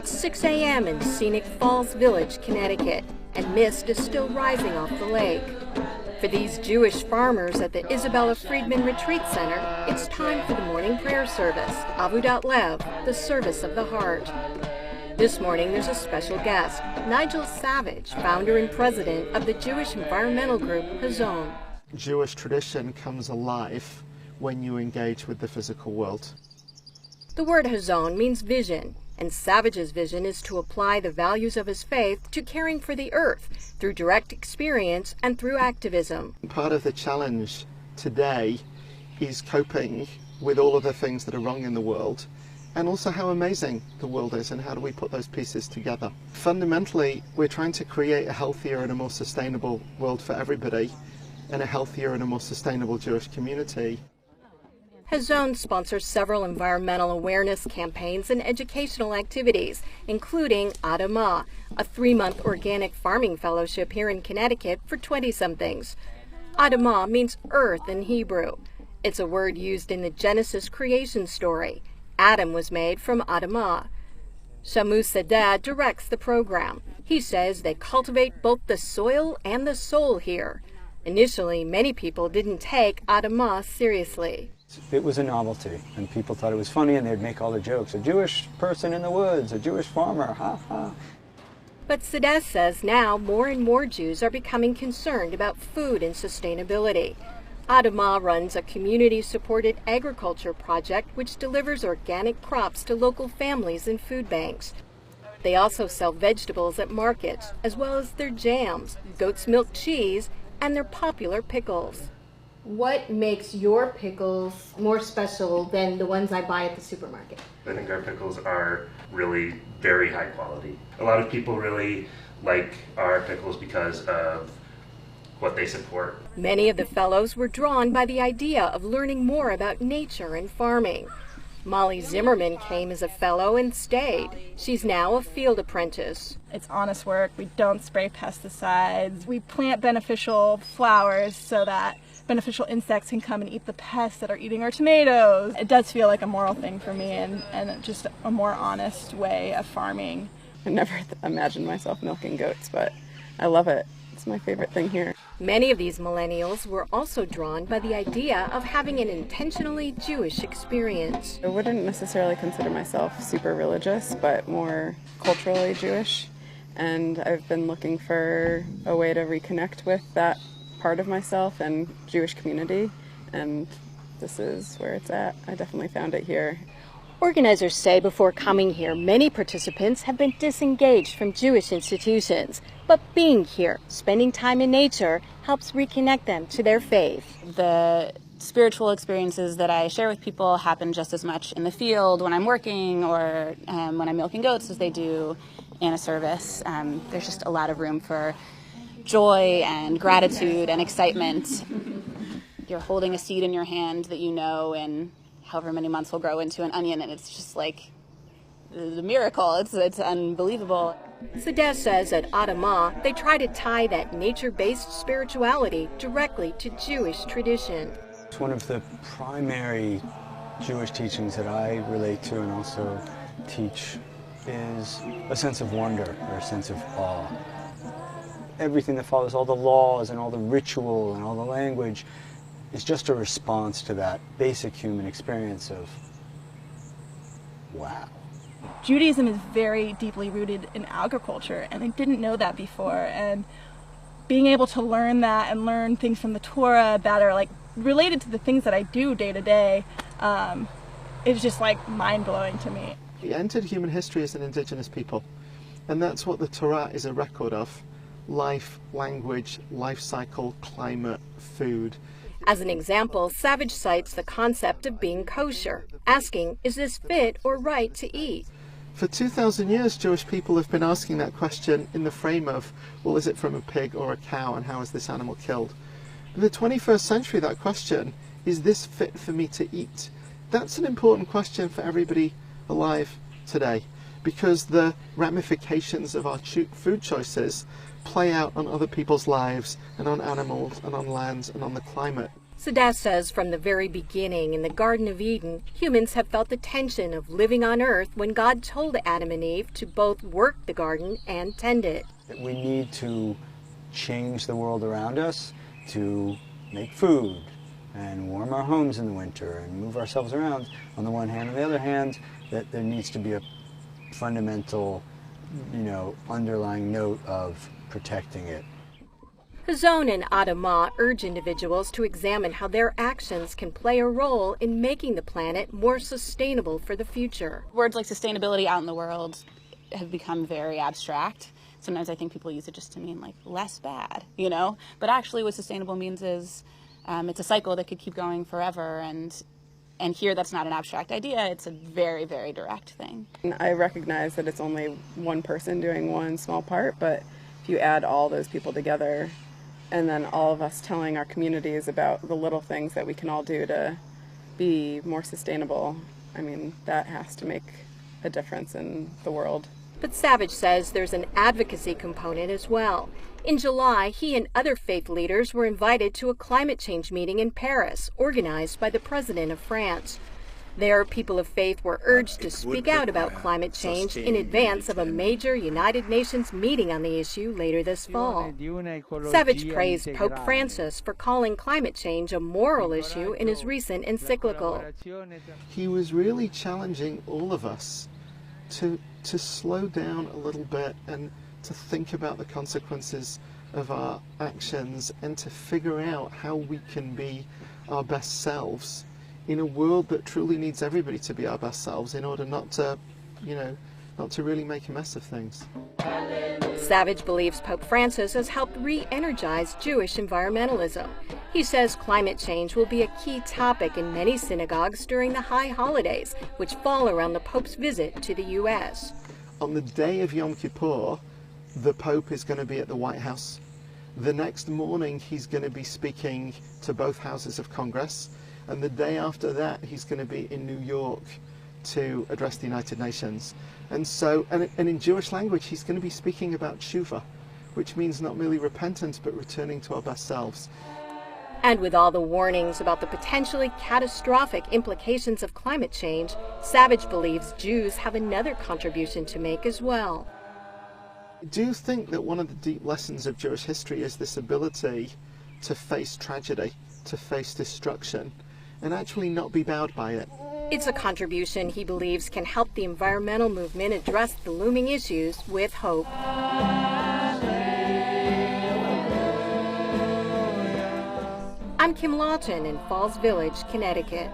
It's 6 a.m. in scenic Falls Village, Connecticut, and mist is still rising off the lake. For these Jewish farmers at the Isabella Friedman Retreat Center, it's time for the morning prayer service, Avodat Lev, the service of the heart. This morning, there's a special guest, Nigel Savage, founder and president of the Jewish environmental group Hazon. Jewish tradition comes alive when you engage with the physical world. The word Hazon means vision, and Savage's vision is to apply the values of his faith to caring for the earth through direct experience and through activism. Part of the challenge today is coping with all of the things that are wrong in the world, and also how amazing the world is and how do we put those pieces together. Fundamentally, we're trying to create a healthier and a more sustainable world for everybody, and a healthier and a more sustainable Jewish community. Hazon sponsors several environmental awareness campaigns and educational activities, including Adamah, a 3-month organic farming fellowship here in Connecticut for 20-somethings. Adamah means earth in Hebrew. It's a word used in the Genesis creation story. Adam was made from Adamah. Shamu Sadad directs the program. He says they cultivate both the soil and the soul here. Initially, many people didn't take Adamah seriously. It was a novelty, and people thought it was funny, and they'd make all the jokes. A Jewish person in the woods, a Jewish farmer, ha ha. But Sadeh says now more and more Jews are becoming concerned about food and sustainability. Adamah runs a community-supported agriculture project which delivers organic crops to local families and food banks. They also sell vegetables at markets, as well as their jams, goat's milk cheese, and their popular pickles. What makes your pickles more special than the ones I buy at the supermarket? I think our pickles are really very high quality. A lot of people really like our pickles because of what they support. Many of the fellows were drawn by the idea of learning more about nature and farming. Molly Zimmerman came as a fellow and stayed. She's now a field apprentice. It's honest work. We don't spray pesticides. We plant beneficial flowers so that beneficial insects can come and eat the pests that are eating our tomatoes. It does feel like a moral thing for me and just a more honest way of farming. I never imagined myself milking goats, but I love it. It's my favorite thing here. Many of these millennials were also drawn by the idea of having an intentionally Jewish experience. I wouldn't necessarily consider myself super religious, but more culturally Jewish. And I've been looking for a way to reconnect with that part of myself and Jewish community, and this is where it's at. I definitely found it here. Organizers say before coming here, many participants have been disengaged from Jewish institutions, but being here, spending time in nature, helps reconnect them to their faith. The spiritual experiences that I share with people happen just as much in the field when I'm working or when I'm milking goats as they do in a service. There's just a lot of room for joy and gratitude and excitement. You're holding a seed in your hand that you know in however many months will grow into an onion, and it's just like the miracle. It's unbelievable. Sadeh says at Adamah, they try to tie that nature-based spirituality directly to Jewish tradition. It's one of the primary Jewish teachings that I relate to and also teach is a sense of wonder or a sense of awe. Everything that follows, all the laws and all the ritual and all the language, is just a response to that basic human experience of, wow. Judaism is very deeply rooted in agriculture, and I didn't know that before. And being able to learn that and learn things from the Torah that are like related to the things that I do day to day is just like mind-blowing to me. We entered human history as an indigenous people, and that's what the Torah is a record of. Life, language, life cycle, climate, food. As an example, Savage cites the concept of being kosher, asking, is this fit or right to eat? For 2,000 years, Jewish people have been asking that question in the frame of, well, is it from a pig or a cow, and how is this animal killed? In the 21st century, that question, is this fit for me to eat? That's an important question for everybody alive today, because the ramifications of our food choices play out on other people's lives and on animals and on lands and on the climate. Sadaf says from the very beginning in the Garden of Eden, humans have felt the tension of living on Earth when God told Adam and Eve to both work the garden and tend it. We need to change the world around us to make food and warm our homes in the winter and move ourselves around on the one hand. On the other hand, that there needs to be a fundamental, underlying note of protecting it. Hazon and Adama urge individuals to examine how their actions can play a role in making the planet more sustainable for the future. Words like sustainability out in the world have become very abstract. Sometimes I think people use it just to mean like less bad, But actually what sustainable means is it's a cycle that could keep going forever, and here that's not an abstract idea, it's a very, very direct thing. I recognize that it's only one person doing one small part, but if you add all those people together, and then all of us telling our communities about the little things that we can all do to be more sustainable, that has to make a difference in the world. But Savage says there's an advocacy component as well. In July, he and other faith leaders were invited to a climate change meeting in Paris, organized by the President of France. There, people of faith were urged to speak out about climate change in advance of a major United Nations meeting on the issue later this fall. Savage praised Pope Francis for calling climate change a moral issue in his recent encyclical. He was really challenging all of us to slow down a little bit and to think about the consequences of our actions and to figure out how we can be our best selves in a world that truly needs everybody to be our best selves in order not to really make a mess of things. Savage believes Pope Francis has helped re-energize Jewish environmentalism. He says climate change will be a key topic in many synagogues during the high holidays, which fall around the Pope's visit to the U.S. On the day of Yom Kippur, the Pope is going to be at the White House. The next morning, he's going to be speaking to both houses of Congress. And the day after that, he's going to be in New York to address the United Nations. And so, and in Jewish language, he's going to be speaking about tshuva, which means not merely repentance, but returning to our best selves. And with all the warnings about the potentially catastrophic implications of climate change, Savage believes Jews have another contribution to make as well. I do think that one of the deep lessons of Jewish history is this ability to face tragedy, to face destruction, and actually not be bowed by it. It's a contribution he believes can help the environmental movement address the looming issues with hope. I'm Kim Lawton in Falls Village, Connecticut.